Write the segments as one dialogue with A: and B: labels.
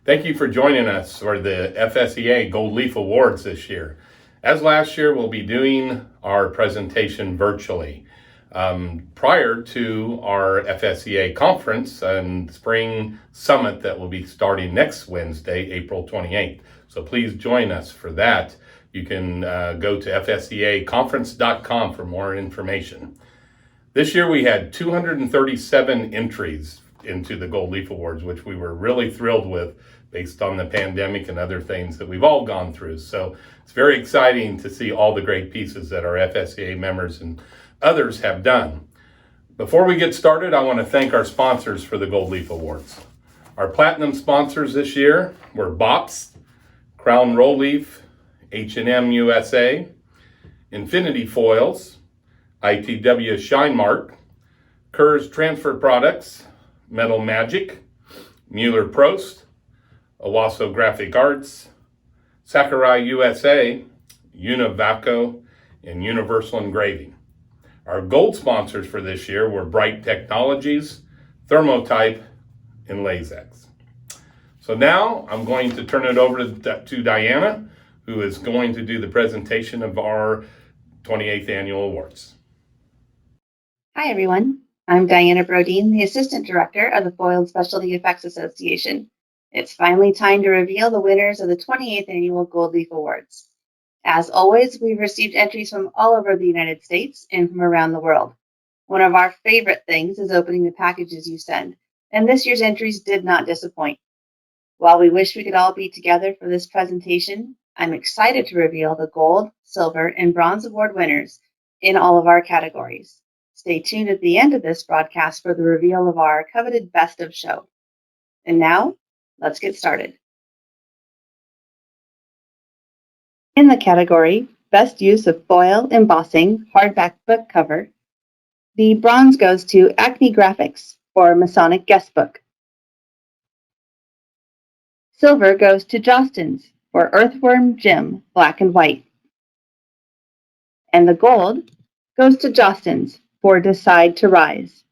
A: Thank you for joining us for the FSEA Gold Leaf Awards this year. As last year, we'll be doing our presentation virtually. Prior to our FSEA conference and spring summit that will be starting next Wednesday, April 28th. So please join us for that. You can go to fseaconference.com for more information. This year we had 237 entries into the Gold Leaf Awards, which we were really thrilled with based on the pandemic and other things that we've all gone through. So it's very exciting to see all the great pieces that our FSEA members and others have done. Before we get started, I want to thank our sponsors for the Gold Leaf Awards. Our platinum sponsors this year were Bops, Crown Roll Leaf, H&M USA, Infinity Foils, ITW Shine Mark, Kerr's Transfer Products, Metal Magic, Mueller Prost, Owasso Graphic Arts, Sakurai USA, Univaco, and Universal Engraving. Our gold sponsors for this year were Bright Technologies, Thermotype, and Lazex. So now I'm going to turn it over to Diana, who is going to do the presentation of our 28th Annual Awards.
B: Hi, everyone. I'm Diana Brodeen, the Assistant Director of the Foil and Specialty Effects Association. It's finally time to reveal the winners of the 28th Annual Gold Leaf Awards. As always, we've received entries from all over the United States and from around the world. One of our favorite things is opening the packages you send, and this year's entries did not disappoint. While we wish we could all be together for this presentation, I'm excited to reveal the Gold, Silver, and Bronze Award winners in all of our categories. Stay tuned at the end of this broadcast for the reveal of our coveted Best of Show. And now, let's get started. In the category Best Use of Foil Embossing Hardback Book Cover, the bronze goes to Acme Graphics for Masonic Guest Book. Silver goes to Jostens for Earthworm Jim Black and White. And the gold goes to Jostens for Decide to Rise.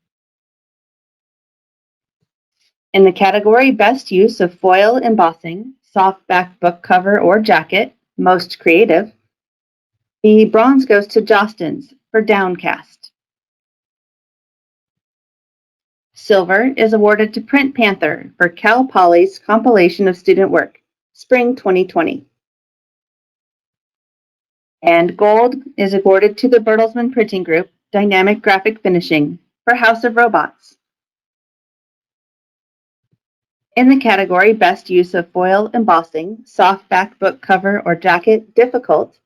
B: In the category Best Use of Foil Embossing Softback Book Cover or Jacket, Most Creative, the bronze goes to Jostens for Downcast. Silver is awarded to Print Panther for Cal Poly's compilation of student work, Spring 2020. And gold is awarded to the Bertelsmann Printing Group Dynamic Graphic Finishing for House of Robots. In the category Best Use of Foil Embossing Softback Book Cover or Jacket Difficult,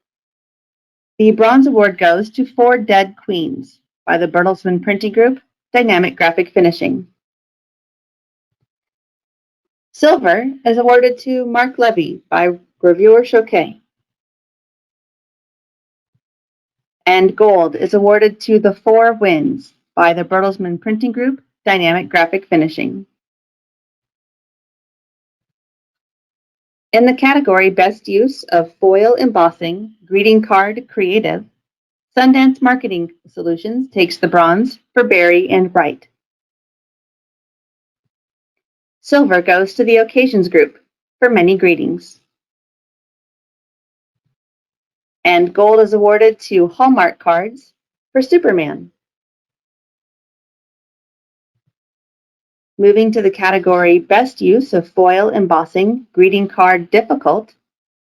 B: the bronze award goes to Four Dead Queens by the Bertelsmann Printing Group Dynamic Graphic Finishing. Silver is awarded to Mark Levy by Gravure Choquet. And gold is awarded to The Four Winds by the Bertelsmann Printing Group Dynamic Graphic Finishing. In the category Best Use of Foil Embossing Greeting Card Creative, Sundance Marketing Solutions takes the bronze for Berry and Bright. Silver goes to the Occasions Group for Many Greetings. And gold is awarded to Hallmark Cards for Superman. Moving to the category Best Use of Foil Embossing Greeting Card Difficult,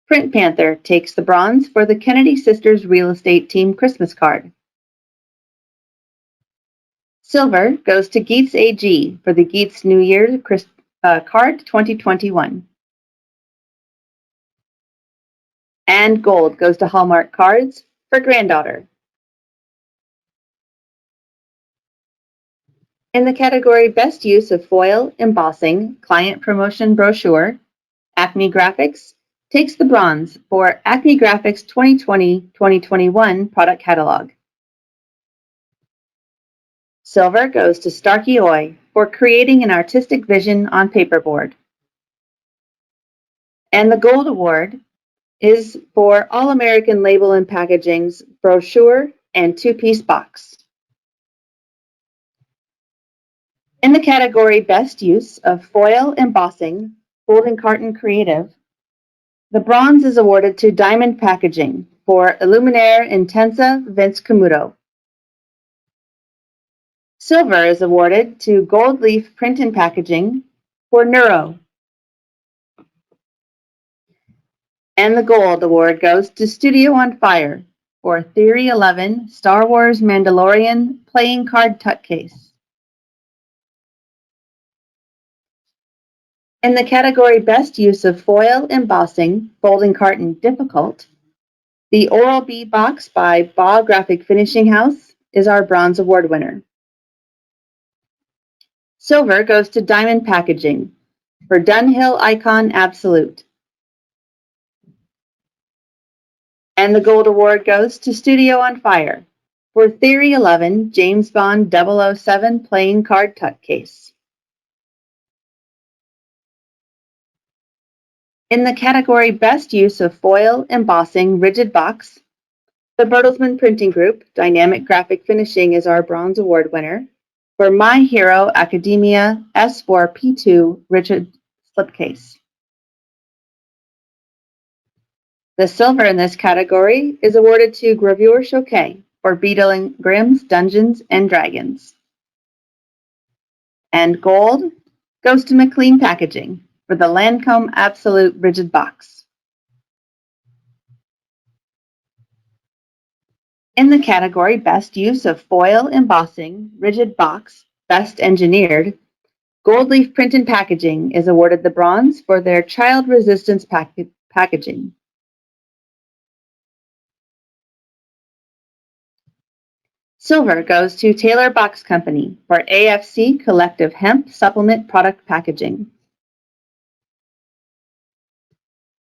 B: Print Panther takes the bronze for the Kennedy Sisters Real Estate Team Christmas Card. Silver goes to Geets AG for the Geets New Year Card 2021. And gold goes to Hallmark Cards for Granddaughter. In the category Best Use of Foil Embossing Client Promotion Brochure, Acme Graphics takes the bronze for Acme Graphics 2020-2021 Product Catalog. Silver goes to Starkey Oy for creating an artistic vision on paperboard. And the gold award is for All American Label and Packaging's brochure and two-piece box. In the category Best Use of Foil Embossing Folding Carton Creative. The bronze is awarded to Diamond Packaging for Illuminaire Intensa Vince Camuto. Silver is awarded to Gold Leaf Print and Packaging for Neuro. And the gold award goes to Studio on Fire for Theory 11 Star Wars Mandalorian Playing Card Tuck Case. In the category Best Use of Foil Embossing Folding Carton Difficult, the Oral-B box by Baugh Graphic Finishing House is our bronze award winner. Silver goes to Diamond Packaging for Dunhill Icon Absolute. And the gold award goes to Studio on Fire for Theory 11 James Bond 007 Playing Card Tuck Case. In the category Best Use of Foil Embossing Rigid Box, the Bertelsmann Printing Group Dynamic Graphic Finishing is our bronze award winner for My Hero Academia S4P2 Rigid Slipcase. The silver in this category is awarded to Gravure Choquet for Beetling Grimm's Dungeons and Dragons. And gold goes to McLean Packaging for the Lancome Absolute Rigid Box. In the category Best Use of Foil Embossing Rigid Box Best Engineered, Gold Leaf Print and Packaging is awarded the bronze for their child resistance packaging. Silver goes to Taylor Box Company for AFC Collective Hemp Supplement Product Packaging.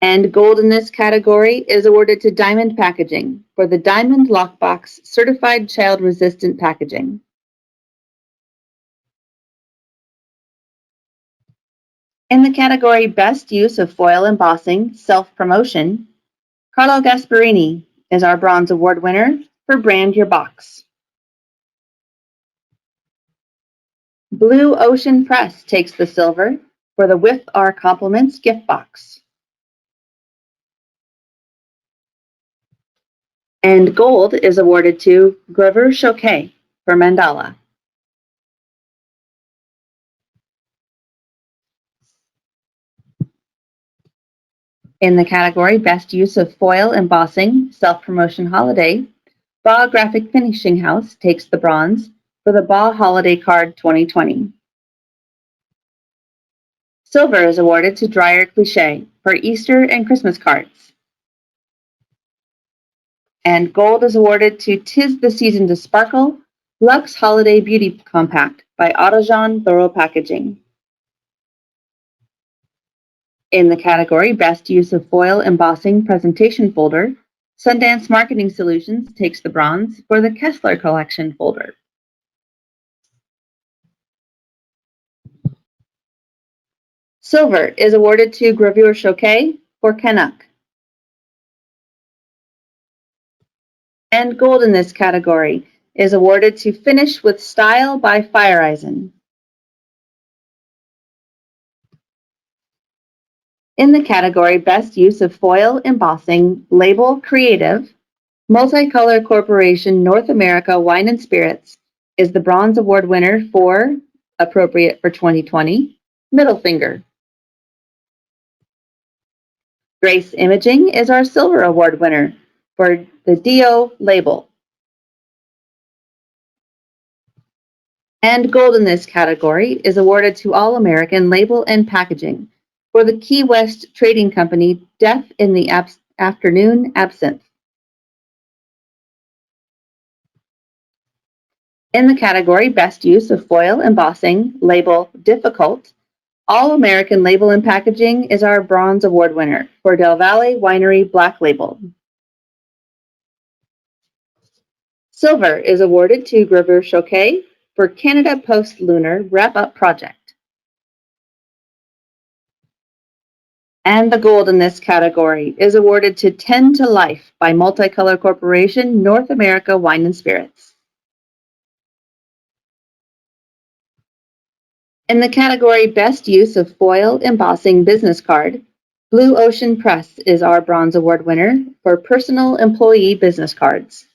B: And gold in this category is awarded to Diamond Packaging for the Diamond Lockbox Certified Child Resistant Packaging. In the category Best Use of Foil Embossing Self-Promotion, Carlo Gasparini is our bronze award winner for Brand Your Box. Blue Ocean Press takes the silver for the With Our Compliments gift box. And gold is awarded to Gravure Choquet for Mandala. In the category Best Use of Foil Embossing Self-Promotion Holiday, Baugh Graphic Finishing House takes the bronze for the Baugh Holiday Card 2020. Silver is awarded to Dryer Cliche for Easter and Christmas cards. And gold is awarded to Tis the Season to Sparkle Luxe Holiday Beauty Compact by Autojean Thorough Packaging. In the category Best Use of Foil Embossing Presentation Folder, Sundance Marketing Solutions takes the bronze for the Kessler Collection folder. Silver is awarded to Gravure Choquet for Canuck. And gold in this category is awarded to Finish with Style by Fire Eisen. In the category Best Use of Foil Embossing Label Creative, Multicolor Corporation North America Wine and Spirits is the bronze award winner for, appropriate for 2020, Middle Finger. Grace Imaging is our silver award winner for the Dio label. And gold in this category is awarded to All American Label and Packaging for the Key West Trading Company Death in the Afternoon Absinthe. In the category Best Use of Foil Embossing Label Difficult, All American Label and Packaging is our bronze award winner for Del Valle Winery Black Label. Silver is awarded to Gravure Choquet for Canada Post Lunar Wrap-Up Project. And the gold in this category is awarded to 10 to Life by Multicolor Corporation North America Wine and Spirits. In the category Best Use of Foil Embossing Business Card, Blue Ocean Press is our Bronze Award winner for personal employee business cards.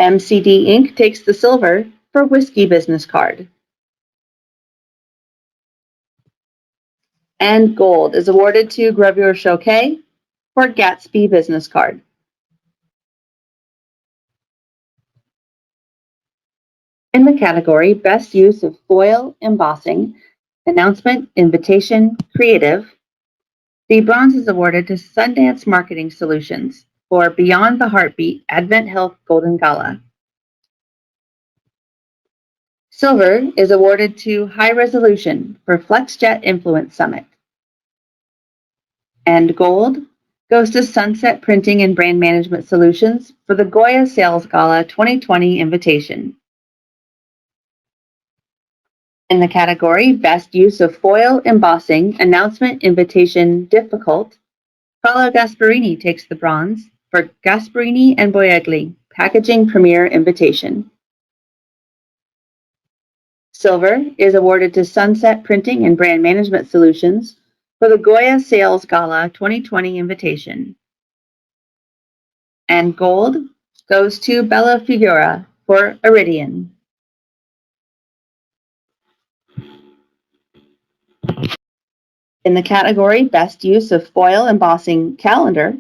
B: MCD Inc. takes the silver for Whiskey Business Card. And gold is awarded to Gravure Choquet for Gatsby Business Card. In the category Best Use of Foil Embossing, Announcement, Invitation, Creative, the bronze is awarded to Sundance Marketing Solutions for Beyond the Heartbeat Advent Health Golden Gala. Silver is awarded to High Resolution for FlexJet Influence Summit. And gold goes to Sunset Printing and Brand Management Solutions for the Goya Sales Gala 2020 invitation. In the category Best Use of Foil Embossing Announcement Invitation Difficult, Paolo Gasparini takes the bronze for Gasparini and Boiegli Packaging Premier Invitation. Silver is awarded to Sunset Printing and Brand Management Solutions for the Goya Sales Gala 2020 invitation. And gold goes to Bella Figura for Iridian. In the category Best Use of Foil Embossing Calendar,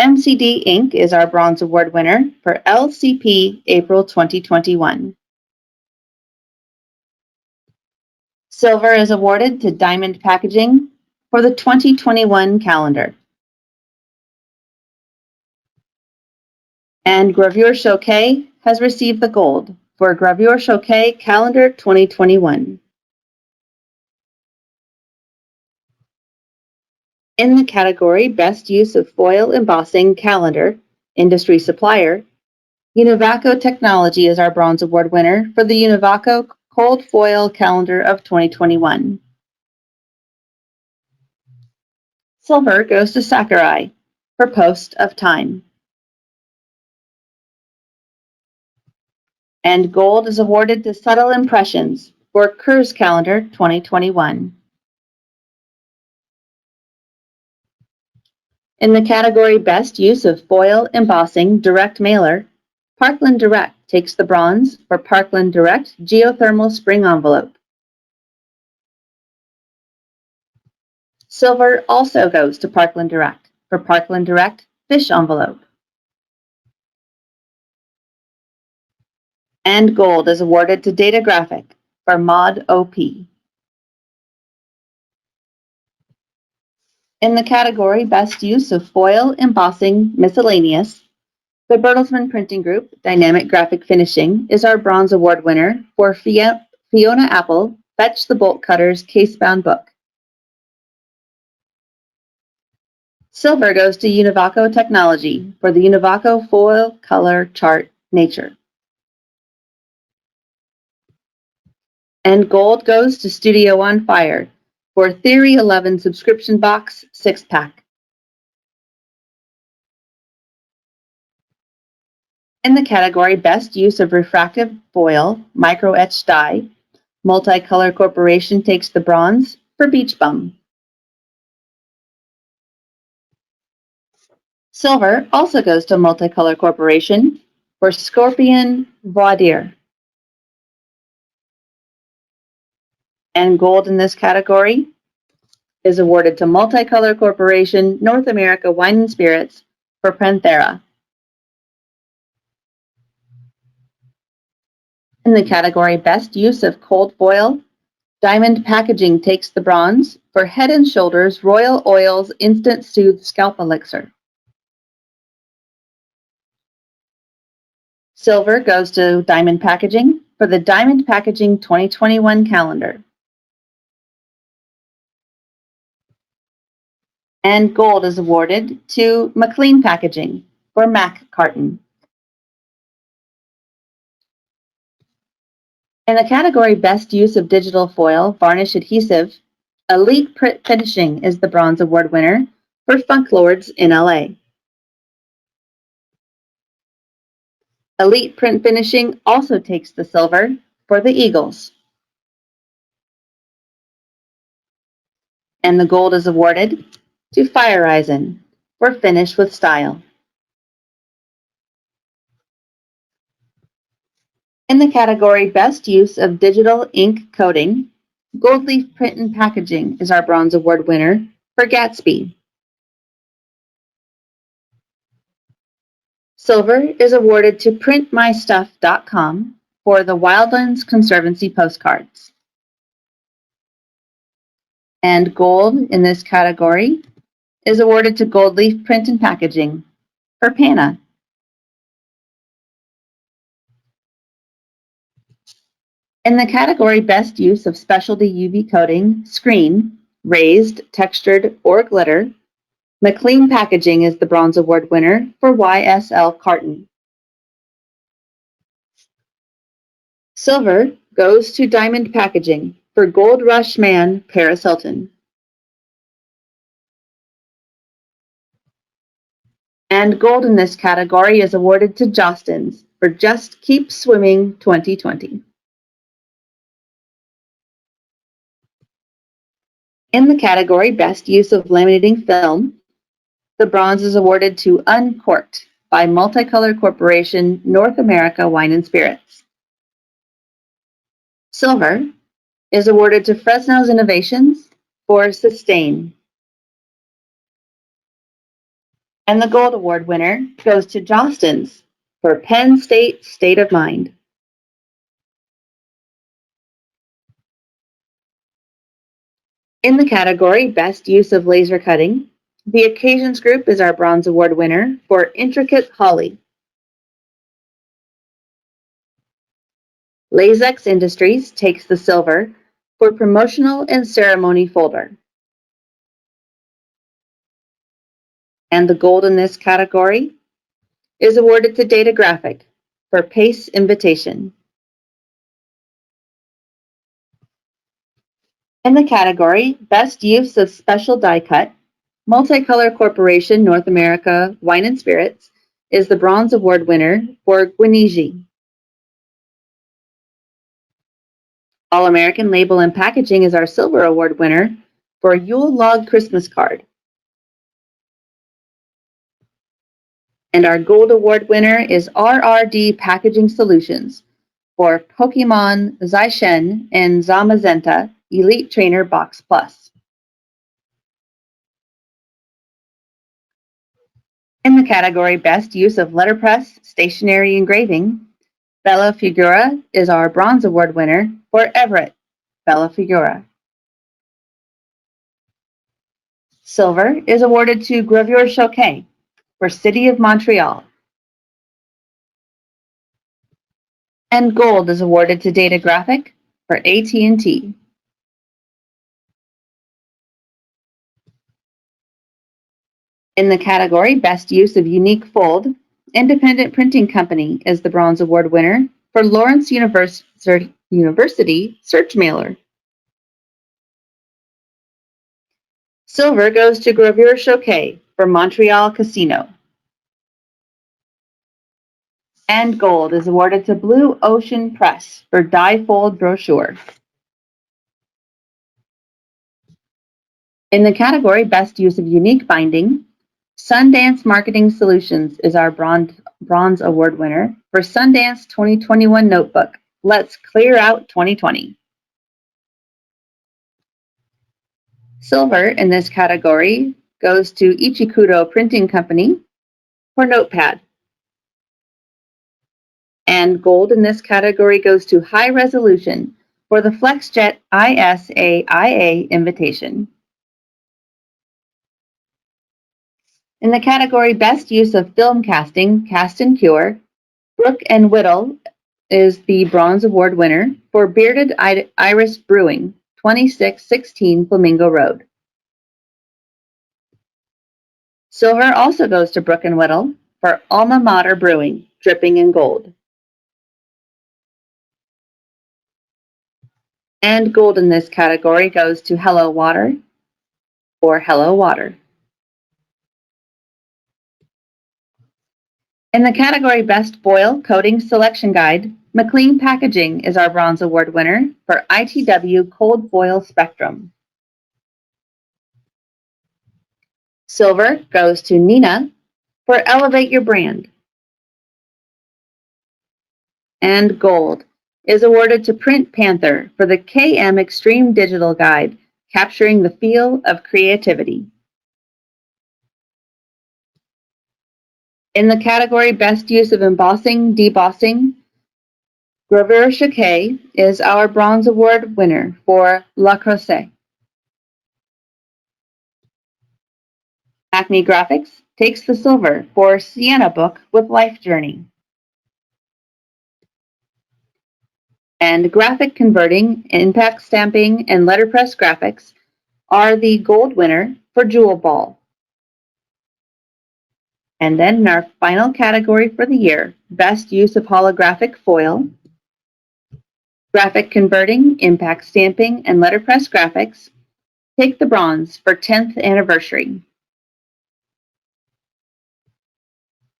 B: MCD Inc. is our Bronze Award winner for LCP April 2021. Silver is awarded to Diamond Packaging for the 2021 calendar. And Gravure Choquet has received the gold for Gravure Choquet Calendar 2021. In the category Best Use of Foil Embossing Calendar, Industry Supplier, Univaco Technology is our Bronze Award winner for the Univaco Cold Foil Calendar of 2021. Silver goes to Sakurai for Post of Time. And gold is awarded to Subtle Impressions for Kurz Calendar 2021. In the category Best Use of Foil Embossing Direct Mailer, Parkland Direct takes the bronze for Parkland Direct Geothermal Spring Envelope. Silver also goes to Parkland Direct for Parkland Direct Fish Envelope. And gold is awarded to Data Graphic for Mod OP. In the category Best Use of Foil Embossing Miscellaneous, the Bertelsmann Printing Group Dynamic Graphic Finishing is our Bronze Award winner for Fiona Apple Fetch the Bolt Cutters Casebound Book. Silver goes to Univaco Technology for the Univaco Foil Color Chart Nature. And gold goes to Studio on Fire for Theory 11 Subscription Box 6-pack. In the category Best Use of Refractive Foil Micro Etched Die, Multicolor Corporation takes the bronze for Beach Bum. Silver also goes to Multicolor Corporation for Scorpion Voir dire. And gold in this category is awarded to Multicolor Corporation North America Wine and Spirits for Panthera. In the category Best Use of Cold Foil, Diamond Packaging takes the bronze for Head & Shoulders Royal Oils Instant Soothe Scalp Elixir. Silver goes to Diamond Packaging for the Diamond Packaging 2021 calendar. And gold is awarded to McLean Packaging for Mac Carton. In the category Best Use of Digital Foil Varnish Adhesive, Elite Print Finishing is the Bronze Award winner for Funk Lords in LA. Elite Print Finishing also takes the silver for the Eagles. And the gold is awarded to Fire Eisen for Finish with Style. In the category Best Use of Digital Ink Coating, Gold Leaf Print and Packaging is our Bronze Award winner for Gatsby. Silver is awarded to PrintMyStuff.com for the Wildlands Conservancy postcards. And gold in this category is awarded to Gold Leaf Print and Packaging for Pana. In the category Best Use of Specialty UV Coating, Screen, Raised, Textured, or Glitter, McLean Packaging is the Bronze Award winner for YSL Carton. Silver goes to Diamond Packaging for Gold Rush Man Paris Hilton. And gold in this category is awarded to Jostens for Just Keep Swimming 2020. In the category Best Use of Laminating Film, the bronze is awarded to Uncorked by Multicolor Corporation North America Wine and Spirits. Silver is awarded to Fresno's Innovations for Sustain. And the gold award winner goes to Jostens for Penn State State of Mind. In the category Best Use of Laser Cutting, the Occasions Group is our Bronze Award winner for Intricate Holly. Lazex Industries takes the silver for Promotional and Ceremony Folder. And the gold in this category is awarded to Data Graphic for Pace Invitation. In the category Best Use of Special Die Cut, Multicolor Corporation North America Wine and Spirits is the Bronze Award winner for Guinigi. All American Label and Packaging is our Silver Award winner for Yule Log Christmas Card. And our Gold Award winner is RRD Packaging Solutions for Pokemon Zaishen and Zamazenta Elite Trainer Box Plus. In the category Best Use of Letterpress Stationery Engraving, Bella Figura is our Bronze Award winner for Everett Bella Figura. Silver is awarded to Gravure Choquet for City of Montreal. And gold is awarded to Data Graphic for AT&T. In the category Best Use of Unique Fold, Independent Printing Company is the Bronze Award winner for Lawrence University Search Mailer. Silver goes to Gravure Choquet for Montreal Casino. And gold is awarded to Blue Ocean Press for Die Fold Brochure. In the category Best Use of Unique Binding, Sundance Marketing Solutions is our Bronze Award winner for Sundance 2021 Notebook, Let's Clear Out 2020. Silver in this category goes to Ichikudo Printing Company for Notepad. And gold in this category goes to High Resolution for the FlexJet ISAIA Invitation. In the category Best Use of Film Casting, Cast and Cure, Brook and Whittle is the Bronze Award winner for Bearded Iris Brewing, 2616 Flamingo Road. Silver also goes to Brook and Whittle for Alma Mater Brewing, Dripping in Gold. And gold in this category goes to Hello Water or Hello Water. In the category Best Foil Coating Selection Guide, McLean Packaging is our Bronze Award winner for ITW Cold Foil Spectrum. Silver goes to Nina for Elevate Your Brand. And gold is awarded to Print Panther for the KM Extreme Digital Guide, capturing the feel of creativity. In the category Best Use of Embossing, Debossing, Gravure Chiquet is our Bronze Award winner for La Crosse. Acme Graphics takes the silver for Sienna Book with Life Journey. And Graphic Converting, Impact Stamping, and Letterpress Graphics are the gold winner for Jewel Ball. And then in our final category for the year, Best Use of Holographic Foil, Graphic Converting, Impact Stamping, and Letterpress Graphics take the bronze for 10th anniversary.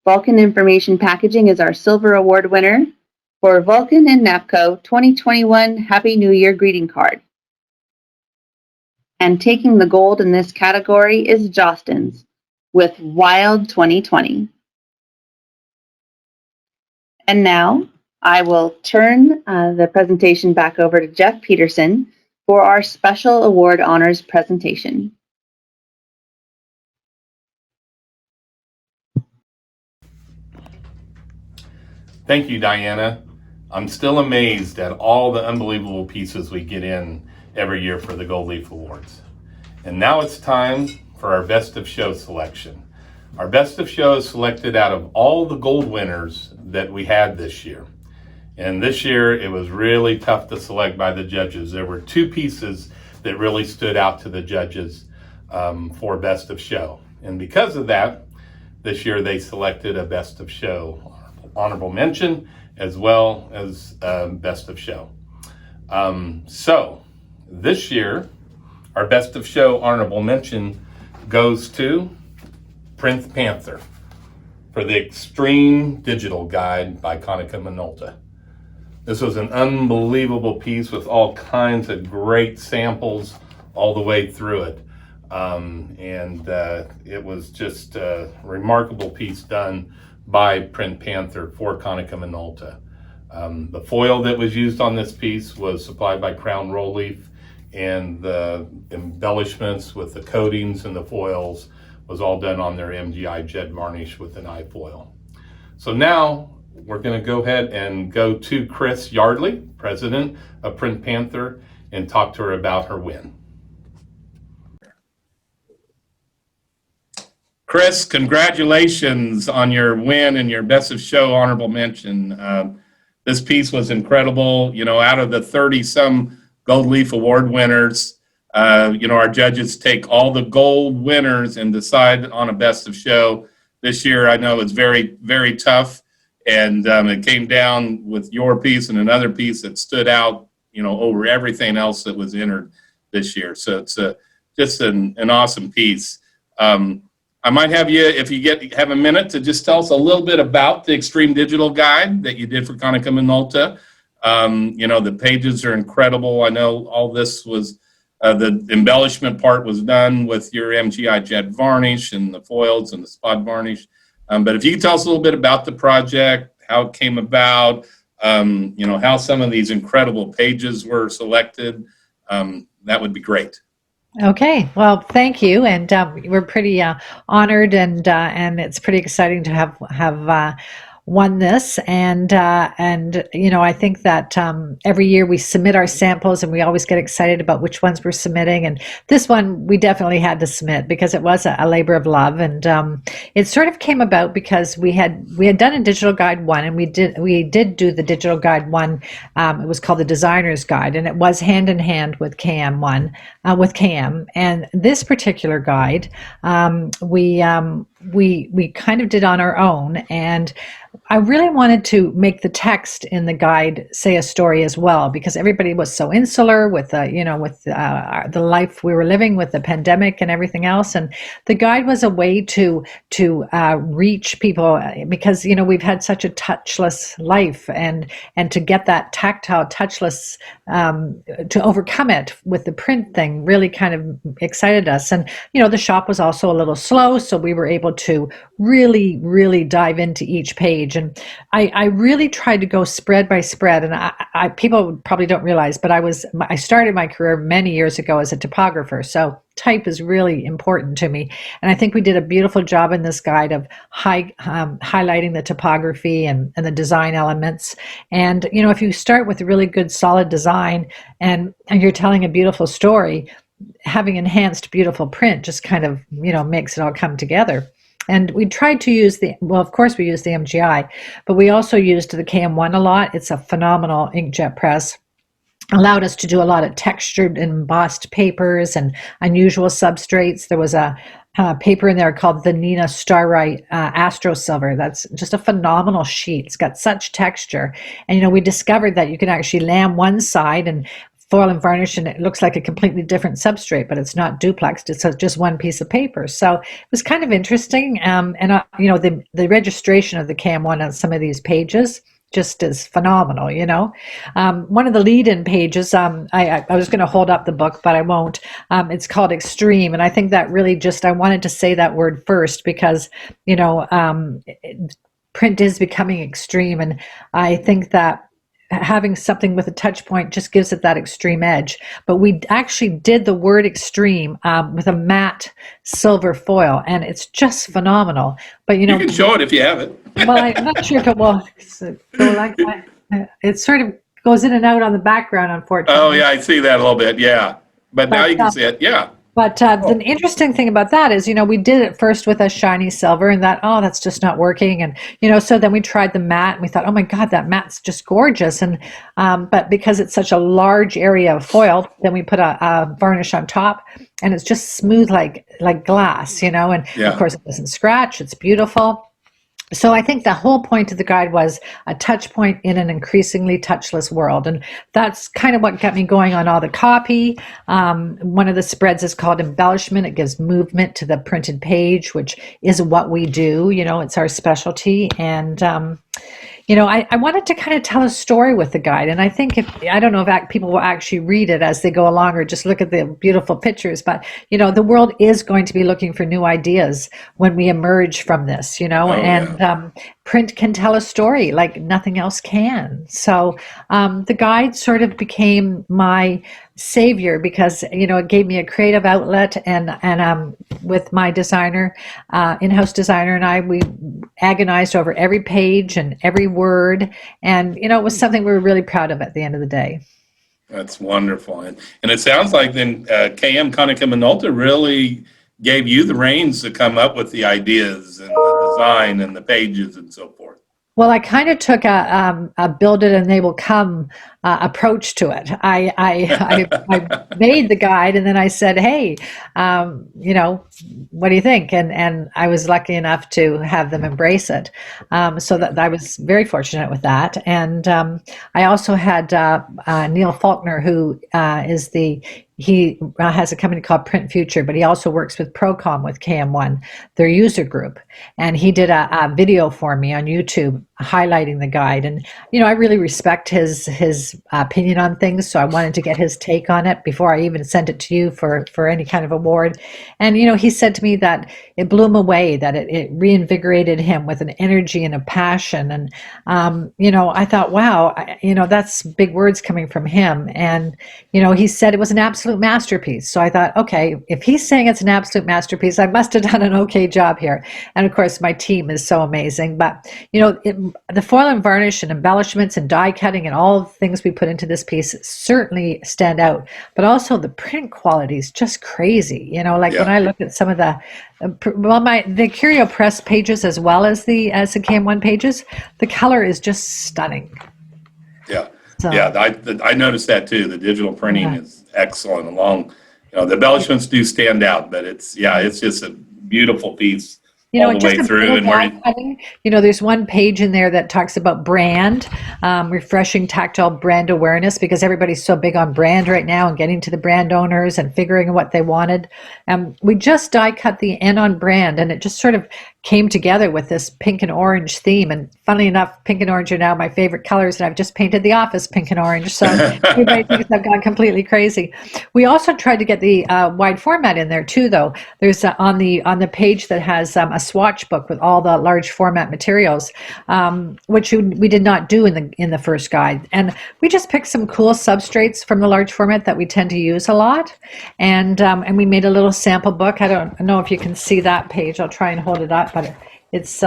B: Vulcan Information Packaging is our silver award winner for Vulcan and NAPCO 2021 Happy New Year greeting card. And taking the gold in this category is Jostens with Wild 2020. And now I will turn the presentation back over to Jeff Peterson for our special award honors presentation.
A: Thank you, Diana. I'm still amazed at all the unbelievable pieces we get in every year for the Gold Leaf Awards. And now it's time for our Best of Show selection. Our Best of Show is selected out of all the gold winners that we had this year. And this year it was really tough to select by the judges. There were two pieces that really stood out to the judges for Best of Show. And because of that, this year they selected a Best of Show honorable mention as well as Best of Show. So this year, our Best of Show honorable mention goes to Print Panther for the Extreme Digital Guide by Konica Minolta. This was an unbelievable piece with all kinds of great samples all the way through it. It was just a remarkable piece done by Print Panther for Konica Minolta. The foil that was used on this piece was supplied by Crown Roll Leaf, and the embellishments with the coatings and the foils was all done on their MGI jet varnish with an eye foil. So now we're going to go ahead and go to Chris Yardley, president of Print Panther, and talk to her about her win. Chris, congratulations on your win and your Best of Show honorable mention. This piece was incredible. You know, out of the 30-some Gold Leaf Award winners, our judges take all the gold winners and decide on a Best of Show. This year, I know it's very, very tough, and it came down with your piece and another piece that stood out, over everything else that was entered this year. So it's just an awesome piece. I might have you, if you have a minute, to just tell us a little bit about the Extreme Digital Guide that you did for Konica Minolta. The pages are incredible. I know all this was, the embellishment part was done with your MGI jet varnish and the foils and the spot varnish. But if you could tell us a little bit about the project, how it came about, how some of these incredible pages were selected, that would be great.
C: Okay, well, thank you, and we're pretty honored, and it's pretty exciting to have won this, and I think that every year we submit our samples, and we always get excited about which ones we're submitting, and this one we definitely had to submit because it was a labor of love, and it sort of came about because we had done a digital guide one, and we did do the digital guide one. It was called the Designer's Guide, and it was hand in hand with KM one with KM, and this particular guide we kind of did on our own, and I really wanted to make the text in the guide say a story as well, because everybody was so insular with the life we were living with the pandemic and everything else, and the guide was a way to reach people, because we've had such a touchless life, and to get that tactile touchless, to overcome it with the print thing really kind of excited us. And the shop was also a little slow, so we were able to really dive into each page. And I really tried to go spread by spread. And I people probably don't realize, but I started my career many years ago as a typographer. So type is really important to me. And I think we did a beautiful job in this guide of highlighting the typography and the design elements. And, if you start with a really good, solid design and you're telling a beautiful story, having enhanced beautiful print just kind of, makes it all come together. And we tried to use of course we used the MGI, but we also used the KM1 a lot. It's a phenomenal inkjet press. Allowed us to do a lot of textured and embossed papers and unusual substrates. There was a paper in there called the Nina Starrite Astro Silver. That's just a phenomenal sheet. It's got such texture. And, we discovered that you can actually lamb one side and foil and varnish, and it looks like a completely different substrate, but it's not duplexed. It's just one piece of paper. So it was kind of interesting. And the registration of the KM1 on some of these pages just is phenomenal. One of the lead-in pages, I was going to hold up the book, but I won't. It's called Extreme, and I think that really I wanted to say that word first because print is becoming extreme, and I think that having something with a touch point just gives it that extreme edge. But we actually did the word extreme with a matte silver foil, and it's just phenomenal. But
D: you can show it if you have it.
C: Well, I'm not sure if it will go like that. It sort of goes in and out on the background, unfortunately.
D: Oh yeah, I see that a little bit. Yeah, but now you can see it. Yeah.
C: But the interesting thing about that is, we did it first with a shiny silver, and that's just not working. And, so then we tried the matte, and we thought, oh my God, that matte's just gorgeous. And, but because it's such a large area of foil, then we put a varnish on top, and it's just smooth like glass, and of course it doesn't scratch. It's beautiful. So I think the whole point of the guide was a touch point in an increasingly touchless world. And that's kind of what got me going on all the copy. One of the spreads is called embellishment. It gives movement to the printed page, which is what we do. It's our specialty. And, I wanted to kind of tell a story with the guide. And I think I don't know if people will actually read it as they go along or just look at the beautiful pictures, but, the world is going to be looking for new ideas when we emerge from this, print can tell a story like nothing else can. So the guide sort of became my savior because, it gave me a creative outlet, and with my designer, in-house designer, and we agonized over every page and every word, and it was something we were really proud of at the end of the day.
D: That's wonderful. And it sounds like then KM Konica Minolta really gave you the reins to come up with the ideas and the design and the pages and so forth.
C: Well, I kind of took a build it and they will come approach to it. I made the guide, and then I said, hey, what do you think? And I was lucky enough to have them embrace it. So that I was very fortunate with that. And I also had Neil Faulkner, who he has a company called Print Future, but he also works with Procom with KM1, their user group. And he did a video for me on YouTube highlighting the guide. And, I really respect his opinion on things. So I wanted to get his take on it before I even sent it to you for any kind of award. And, he said to me that it blew him away, that it reinvigorated him with an energy and a passion. And, I thought, wow, that's big words coming from him. And, he said it was an absolute masterpiece. So I thought, okay, if he's saying it's an absolute masterpiece, I must have done an okay job here. And of course, my team is so amazing. But, the foil and varnish and embellishments and die cutting and all the things we put into this piece certainly stand out. But also the print quality is just crazy. When I look at some of the Curio Press pages as well as the KM1 pages, the color is just stunning.
D: Yeah. So, yeah, I noticed that too. The digital printing is excellent. The embellishments do stand out, but it's just a beautiful piece.
C: you know,
D: all the
C: just
D: way
C: a
D: through
C: little
D: and where
C: die cutting. You know, there's one page in there that talks about brand, refreshing tactile brand awareness, because everybody's so big on brand right now and getting to the brand owners and figuring what they wanted. We just die cut the N on brand, and it just sort of came together with this pink and orange theme. And funnily enough, pink and orange are now my favorite colors, and I've just painted the office pink and orange. So everybody thinks I've gone completely crazy. We also tried to get the wide format in there too, though. There's on the page that has a swatch book with all the large format materials, which we did not do in the first guide. And we just picked some cool substrates from the large format that we tend to use a lot, and we made a little sample book. I don't know if you can see that page. I'll try and hold it up, but it's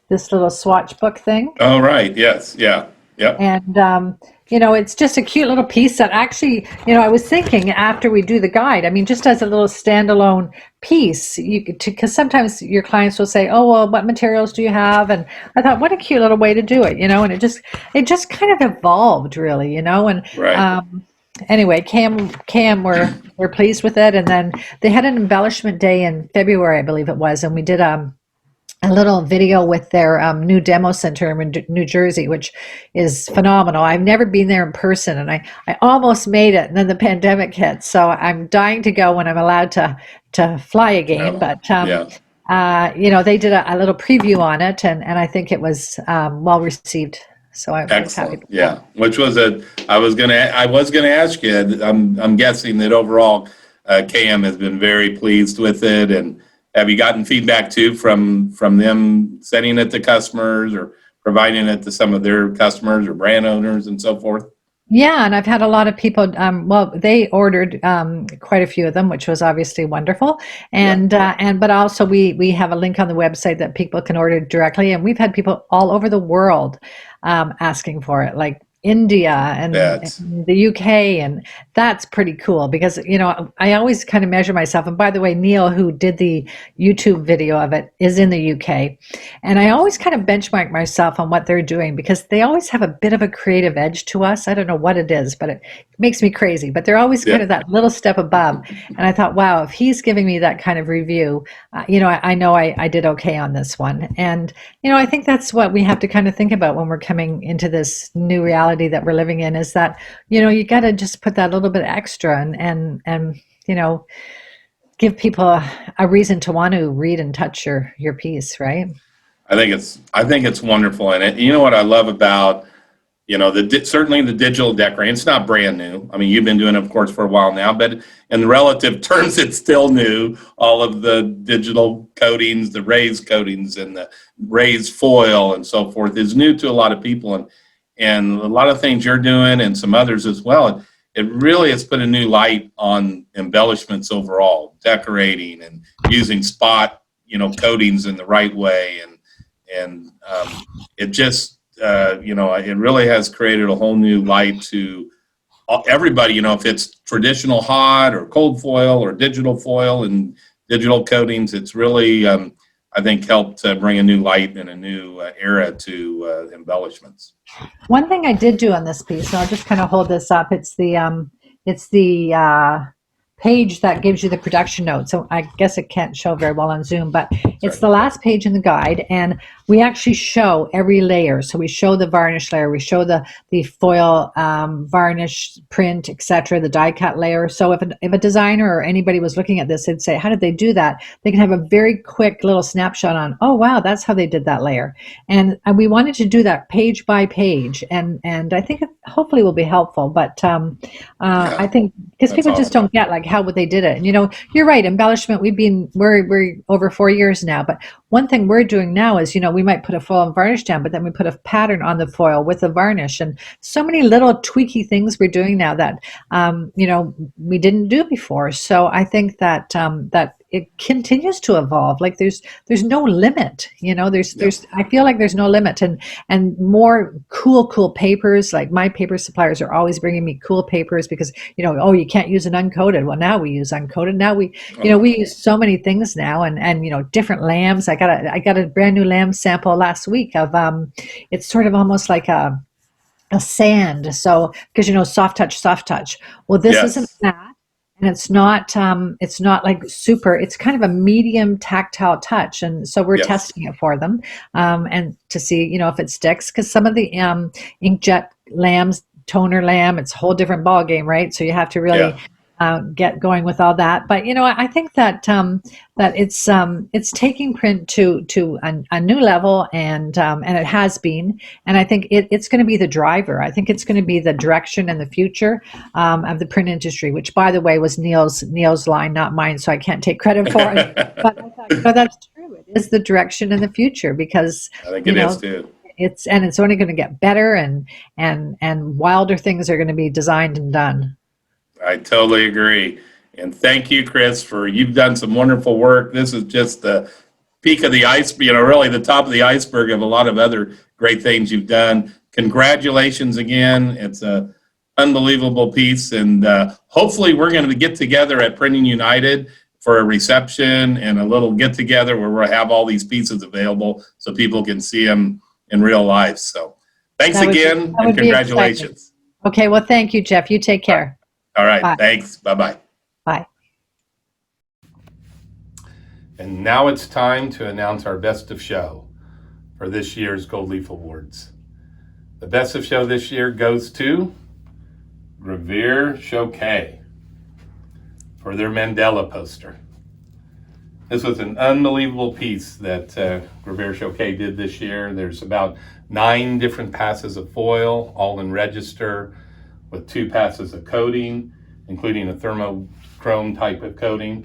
C: this little swatch book thing.
D: Oh, right. Yes. Yeah. Yep.
C: And, you know, it's just a cute little piece that actually, you know, I was thinking after we do the guide, I mean, just as a little standalone piece, because sometimes your clients will say, oh, well, what materials do you have? And I thought, what a cute little way to do it, you know, and it just kind of evolved really, you know, and,
D: Right.
C: anyway, Cam were pleased with it. And then they had an embellishment day in February, I believe it was, and we did, a little video with their new demo center in New Jersey, which is phenomenal. I've never been there in person, and I almost made it, and then the pandemic hit. So I'm dying to go when I'm allowed to fly again. But
D: Yeah.
C: you know, they did a little preview on it, and I think it was well received. So I was happy.
D: Excellent. Yeah. Which was I was gonna ask you. I'm guessing that overall, KM has been very pleased with it. And have you gotten feedback too from them sending it to customers or providing it to some of their customers or brand owners and so forth?
C: Yeah, and I've had a lot of people. Well, they ordered quite a few of them, which was obviously wonderful. And but also we have a link on the website that people can order directly, and we've had people all over the world asking for it, like India and the UK, and that's pretty cool because, you know, I always kind of measure myself. And by the way, Neil, who did the YouTube video of it, is in the UK, and I always kind of benchmark myself on what they're doing because they always have a bit of a creative edge to us. I don't know what it is, but it makes me crazy. But they're always kind of that little step above. And I thought, wow, if he's giving me that kind of review, you know, I know I did okay on this one. And, you know, I think that's what we have to kind of think about when we're coming into this new reality that we're living in, is that, you know, you got to just put that little bit extra and you know, give people a reason to want to read and touch your piece, right?
D: I think it's wonderful. And you know what I love about, you know, certainly the digital decorating, it's not brand new. I mean, you've been doing it, of course, for a while now, but in the relative terms, it's still new. All of the digital coatings, the raised coatings and the raised foil and so forth is new to a lot of people. And a lot of things you're doing and some others as well, it really has put a new light on embellishments overall, decorating and using spot, you know, coatings in the right way. And it just, you know, it really has created a whole new light to everybody, you know, if it's traditional hot or cold foil or digital foil and digital coatings, it's really, I think, helped bring a new light and a new era to embellishments.
C: One thing I did do on this piece, and I'll just kind of hold this up. It's the page that gives you the production notes. So I guess it can't show very well on Zoom, but it's the last page in the guide, and we actually show every layer. So we show the varnish layer, we show the foil varnish print, etc., the die cut layer. So if a designer or anybody was looking at this, they'd say, how did they do that? They can have a very quick little snapshot on, oh wow, that's how they did that layer. And we wanted to do that page by page, and I think it hopefully will be helpful. But I think because people just don't get like how would they did it. And you know, you're right, embellishment. We're over 4 years now, but one thing we're doing now is, you know, we might put a foil and varnish down, but then we put a pattern on the foil with the varnish, and so many little tweaky things we're doing now that you know, we didn't do before. So I think that that it continues to evolve. Like there's no limit, you know, I feel like there's no limit, and more cool papers. Like my paper suppliers are always bringing me cool papers because, you know, oh, you can't use an uncoated. Well, now we use uncoated. Now we use so many things now, and you know, different lambs. I got a brand new lamb sample last week of it's sort of almost like a sand. So because, you know, soft touch. Well, this isn't that. and it's not like super. It's kind of a medium tactile touch, and so we're
D: Yes.
C: testing it for them, and to see if it sticks, because some of the inkjet lambs, toner lamb, it's a whole different ball game, right? So you have to really get going with all that. But I think that that it's taking print to a new level, and it has been, and I think it's going to be the driver. I think it's going to be the direction and the future of the print industry, which, by the way, was Neil's line, not mine, so I can't take credit for it. But I thought, that's true. It is the direction in the future, because
D: I think it is too.
C: it's only going to get better, and wilder things are going to be designed and done.
D: I totally agree. And thank you, Chris, you've done some wonderful work. This is just the peak of the ice, really the top of the iceberg of a lot of other great things you've done. Congratulations again. It's a unbelievable piece. And hopefully we're going to get together at Printing United for a reception and a little get together where we'll have all these pieces available so people can see them in real life. So thanks again, and congratulations.
C: Okay, well, thank you, Jeff. You take care.
D: All right.
C: Bye.
D: Thanks. Bye-bye.
C: Bye.
A: And now it's time to announce our Best of Show for this year's Gold Leaf Awards. The Best of Show this year goes to Gravure Choquet for their Mandela poster. This was an unbelievable piece that Gravure Choquet did this year. There's about 9 different passes of foil, all in register, with 2 passes of coating, including a thermochrome type of coating,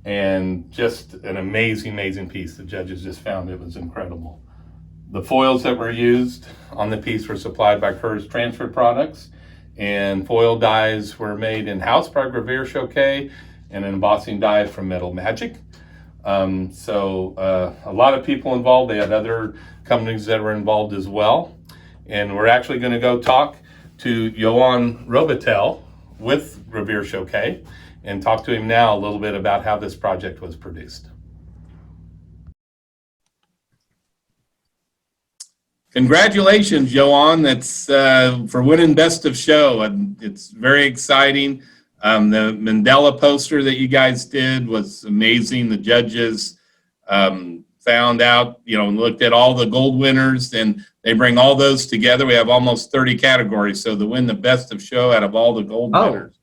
A: and just an amazing piece. The judges just found it was incredible. The foils that were used on the piece were supplied by Kerr's Transfer Products, and foil dies were made in-house by Gravure Choquet, and an embossing die from Metal Magic. So a lot of people involved. They had other companies that were involved as well. And we're actually going to go talk to Johan Robitel with Gravure Choquet and talk to him now a little bit about how this project was produced.
D: Congratulations, Johan. That's for winning Best of Show, and it's very exciting. The Mandela poster that you guys did was amazing. The judges found out, looked at all the gold winners, and they bring all those together. We have almost 30 categories. So to win the Best of Show out of all the gold winners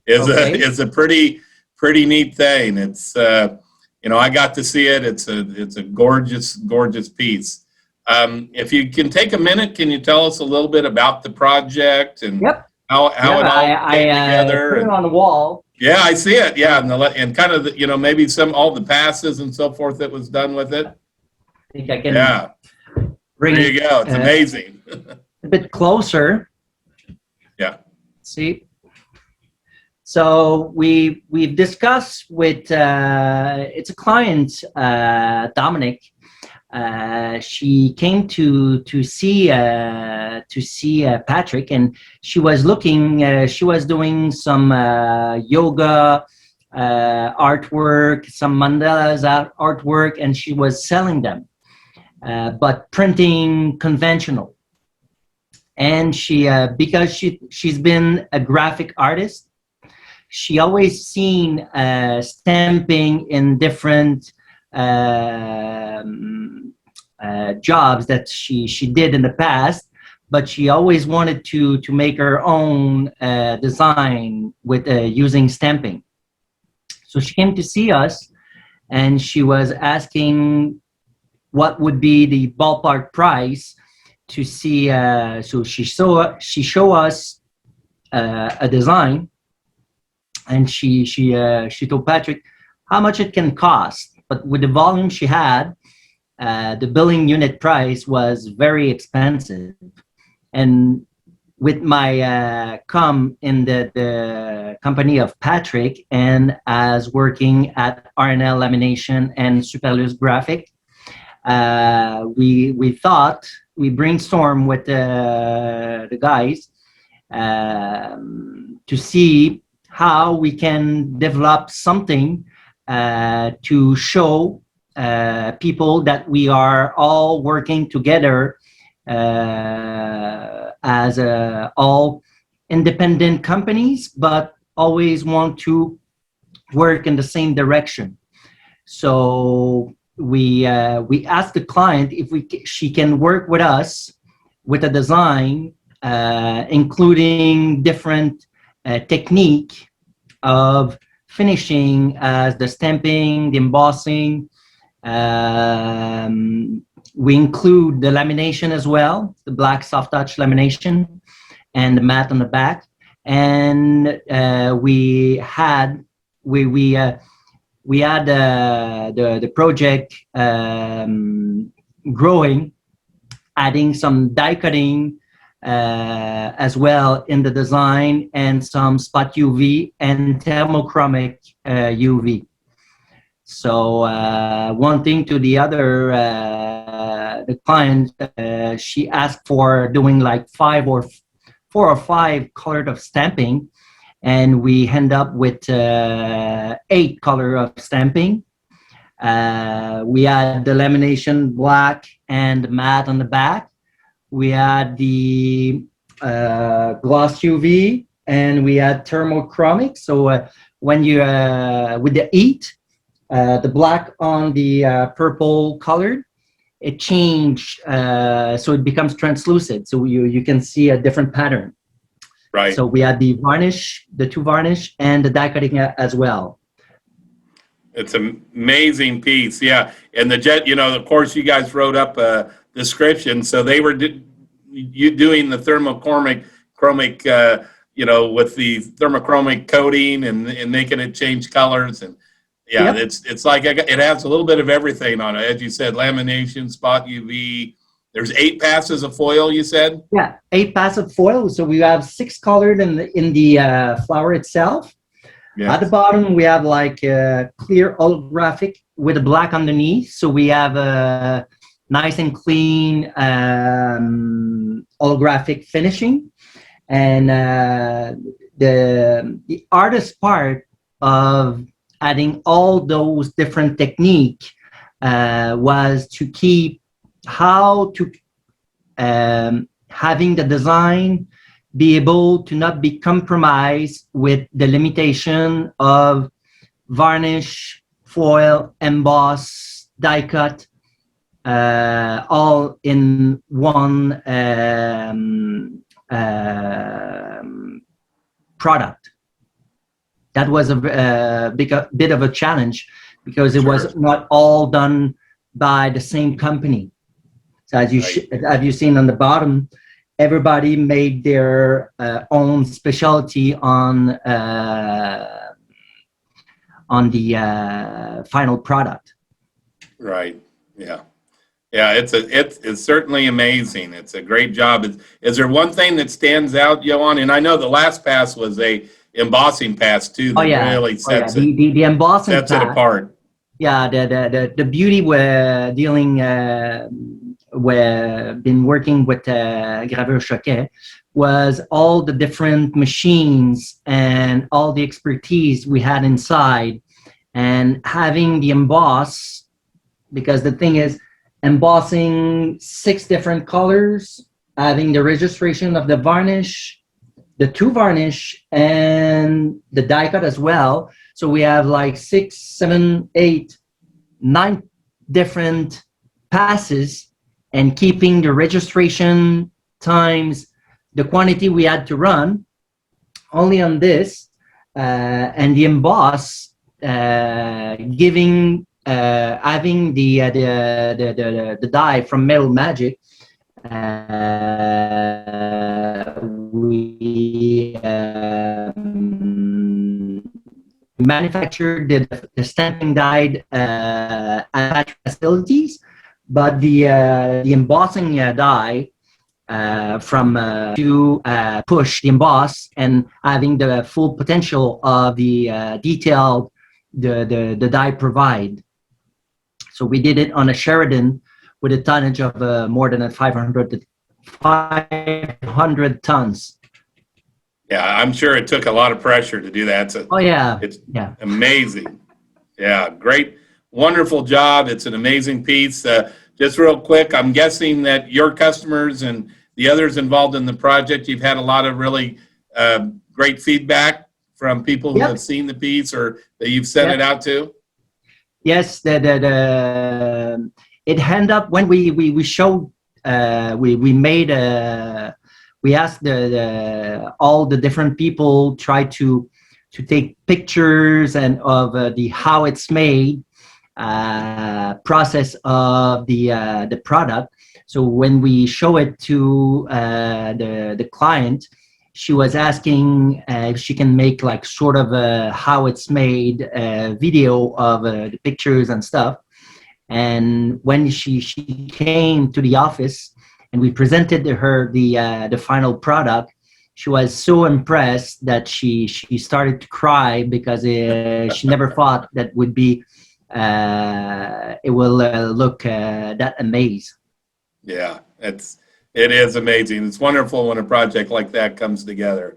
D: is a pretty neat thing. It's I got to see it. It's a gorgeous piece. If you can take a minute, can you tell us a little bit about the project and how it all came together?
E: Put it on the wall.
D: Yeah, I see it. Yeah, and kind of maybe all the passes and so forth that was done with it.
E: I think I can bring
D: there you go. It's amazing.
E: a bit closer.
D: Yeah.
E: See. So we've discussed with it's a client, Dominic. She came to see Patrick, and she was looking. She was doing some yoga artwork, some mandalas artwork, and she was selling them, but printing conventional. And she because she's been a graphic artist, she always seen stamping in different jobs that she did in the past, but she always wanted to make her own design with using stamping. So she came to see us, and she was asking what would be the ballpark price to see. So she showed us a design, and she told Patrick how much it can cost. But with the volume she had, the billing unit price was very expensive. And with my come in the company of Patrick, and as working at R&L Lamination and Superlus Graphic, we thought, we brainstormed with the guys to see how we can develop something to show people that we are all working together as all independent companies, but always want to work in the same direction. So we asked the client if she can work with us with a design, including different technique of finishing, as the stamping, the embossing. We include the lamination as well, the black soft touch lamination, and the matte on the back. And we had the project growing, adding some die cutting as well in the design, and some spot UV and thermochromic UV. So one thing to the other, the client, she asked for doing like 4 or 5 colors of stamping, and we end up with 8 colors of stamping. We had the lamination black and matte on the back. We had the gloss UV, and we had thermochromic. So when you with the heat, the black on the purple colored, it changed, so it becomes translucent. So you can see a different pattern.
D: Right.
E: So we had the varnish, the 2 varnish, and the die cutting as well.
D: It's an amazing piece. Yeah. And the jet, of course, you guys wrote up a description. So they were you doing the thermochromic, with the thermochromic coating and making it change colors. And yeah,
E: Yep.
D: it's like it has a little bit of everything on it. As you said, lamination, spot UV. There's 8 passes of foil, you said?
E: Yeah, 8 passes of foil. So we have 6 colored in the flower itself.
D: Yeah.
E: At the bottom, we have like clear holographic with a black underneath. So we have a nice and clean holographic finishing. And the artist part of adding all those different techniques was to keep how to having the design be able to not be compromised with the limitation of varnish, foil, emboss, die cut, all in one product. That was a bit of a challenge, because it was not all done by the same company. So as you've seen on the bottom, everybody made their own specialty on the final product.
D: Right. Yeah. Yeah. It's certainly amazing. It's a great job. Is there one thing that stands out, Johan? And I know the last pass was a embossing pass too. That really sets
E: the embossing
D: sets it apart.
E: Yeah. The beauty we're dealing been working with Gravure Choquet was all the different machines and all the expertise we had inside, and having the emboss, because the thing is embossing 6 different colors, having the registration of the varnish, the 2 varnish, and the die cut as well. So we have like 6, 7, 8, 9 different passes, and keeping the registration times the quantity we had to run only on this, and the emboss having the die from Metal Magic. We manufactured the stamping die at facilities, but the embossing die to push the emboss and having the full potential of the detail the die provide. So we did it on a Sheridan with a tonnage of more than 500 tons.
D: Yeah, I'm sure it took a lot of pressure to do that. So it's amazing. Yeah, great, wonderful job. It's an amazing piece. Just real quick, I'm guessing that your customers and the others involved in the project, you've had a lot of really great feedback from people who
E: Yep.
D: have seen the piece or that you've sent
E: Yep.
D: it out to?
E: Yes, it ended up when we showed we made we asked all the different people try to take pictures and of the how it's made process of the product. So when we show it to the client, she was asking if she can make like sort of a how it's made video of the pictures and stuff. And when she came to the office and we presented to her the final product, she was so impressed that she started to cry because she never thought that would be it will look that amazing.
D: Yeah, it is amazing. It's wonderful when a project like that comes together.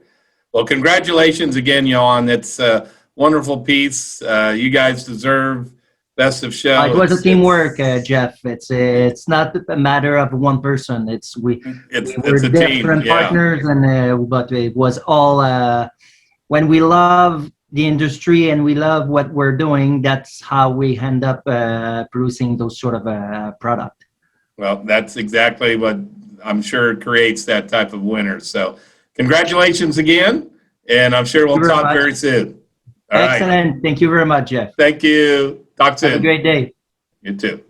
D: Well, congratulations again, Johan. It's a wonderful piece. You guys deserve best of show.
E: It was a
D: It's-
E: teamwork, Jeff. It's not a matter of one person.
D: It's
E: We're
D: a
E: different
D: team. Yeah.
E: partners, and but it was all when we love the industry and we love what we're doing. That's how we end up producing those sort of product.
D: Well, that's exactly what I'm sure creates that type of winner. So, congratulations again, and I'm sure we'll
E: Thank you very
D: talk
E: much.
D: very soon. All right.
E: Excellent. Thank you very much, Jeff.
D: Thank you. Talk
E: Have a
D: soon.
E: great day.
D: You too.